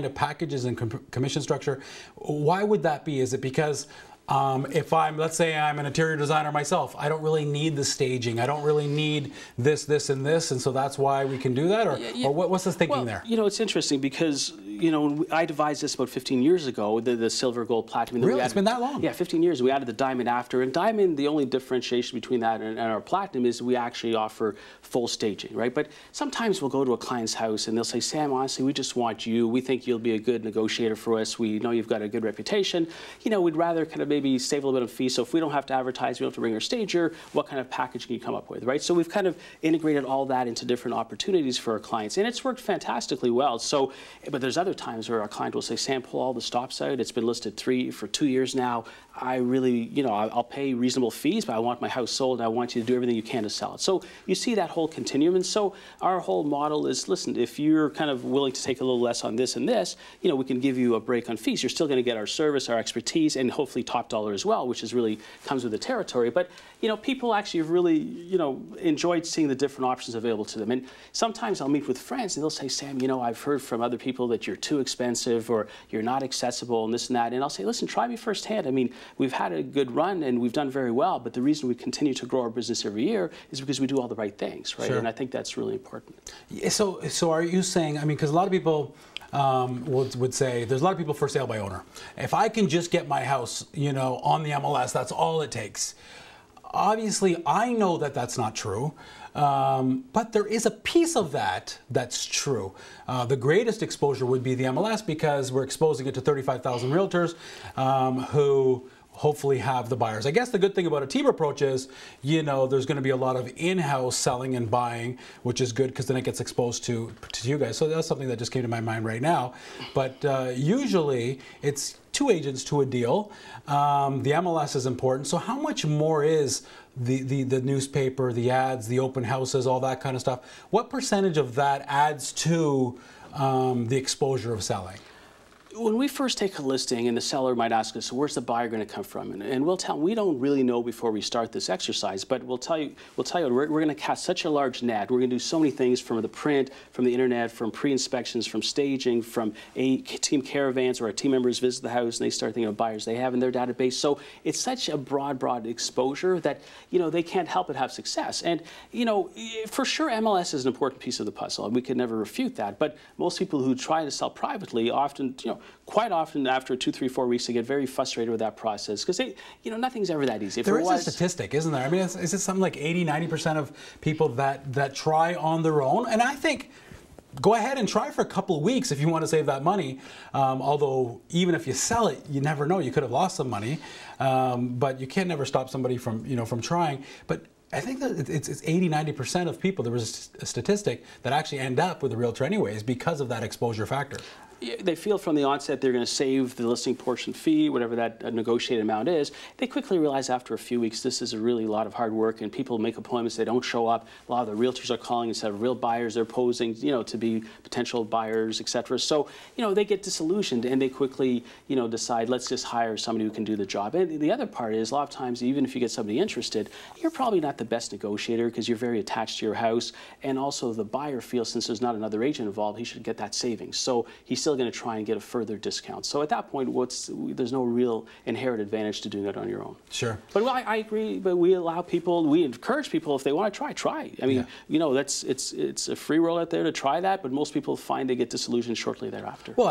kind of packages and commission structure. Why would that be? Is it because if let's say I'm an interior designer myself, I don't really need the staging. I don't really need this, this, and this, and so that's why we can do that? Or what's the thinking there? You know, it's interesting because, you know, I devised this about 15 years ago, the silver, gold, platinum. Really? It's been that long? Yeah, 15 years. We added the diamond after. And diamond, the only differentiation between that and our platinum is we actually offer full staging, right? But sometimes we'll go to a client's house and they'll say, Sam, honestly, we just want you. We think you'll be a good negotiator for us. We know you've got a good reputation. You know, we'd rather kind of maybe save a little bit of fee. So if we don't have to advertise, we don't have to bring our stager, what kind of package can you come up with, right? So we've kind of integrated all that into different opportunities for our clients. And it's worked fantastically well. So, but there's other times where our client will say, Sam, pull all the stops out. It's been listed for 2 years now. I really, you know, I'll pay reasonable fees, but I want my house sold. And I want you to do everything you can to sell it. So you see that whole continuum. And so our whole model is, listen, if you're kind of willing to take a little less on this and this, you know, we can give you a break on fees. You're still going to get our service, our expertise, and hopefully top dollar as well, which is really comes with the territory. But, you know, people actually have really, you know, enjoyed seeing the different options available to them. And sometimes I'll meet with friends and they'll say, Sam, you know, I've heard from other people that you're too expensive or you're not accessible and this and that. And I'll say, listen, try me firsthand. I mean, we've had a good run and we've done very well, but the reason we continue to grow our business every year is because we do all the right things, right? Sure. And I think that's really important. Yeah, so are you saying, I mean, because a lot of people would say, there's a lot of people for sale by owner. If I can just get my house, you know, on the MLS, that's all it takes. Obviously, I know that that's not true, but there is a piece of that that's true. The greatest exposure would be the MLS because we're exposing it to 35,000 realtors who hopefully have the buyers. I guess the good thing about a team approach is, you know, there's going to be a lot of in-house selling and buying, which is good because then it gets exposed to you guys. So that's something that just came to my mind right now. But usually it's 2 agents to a deal. The MLS is important. So how much more is the newspaper, the ads, the open houses, all that kind of stuff? What percentage of that adds to the exposure of selling? When we first take a listing and the seller might ask us, where's the buyer going to come from? And we'll tell them, we don't really know before we start this exercise, but we'll tell you we're going to cast such a large net. We're going to do so many things from the print, from the internet, from pre-inspections, from staging, from team caravans where our team members visit the house and they start thinking of buyers they have in their database. So it's such a broad exposure that, you know, they can't help but have success. And, you know, for sure MLS is an important piece of the puzzle and we could never refute that. But most people who try to sell privately often, you know, quite often after 2, 3, 4 weeks, they get very frustrated with that process because they, you know, nothing's ever that easy. If there is a statistic, isn't there? I mean, is it something like 80–90% of people that try on their own? And I think go ahead and try for a couple of weeks if you want to save that money. Although even if you sell it, you never know. You could have lost some money, but you can never stop somebody from, you know, from trying. But I think that it's 80–90% of people, there was a statistic, that actually end up with a realtor anyways because of that exposure factor. They feel from the onset they're going to save the listing portion fee, whatever that negotiated amount is. They quickly realize after a few weeks this is a really lot of hard work and people make appointments, they don't show up. A lot of the realtors are calling instead of real buyers, they're posing, you know, to be potential buyers, etc. So, you know, they get disillusioned and they quickly, you know, decide let's just hire somebody who can do the job. And the other part is a lot of times even if you get somebody interested, you're probably not the best negotiator because you're very attached to your house, and also the buyer feels since there's not another agent involved, he should get that savings. So he's still going to try and get a further discount. So at that point, there's no real inherent advantage to doing it on your own. Sure. But I agree. But we allow people, we encourage people if they want to try. I mean, you know, it's a free roll out there to try that. But most people find they get disillusioned shortly thereafter. Well,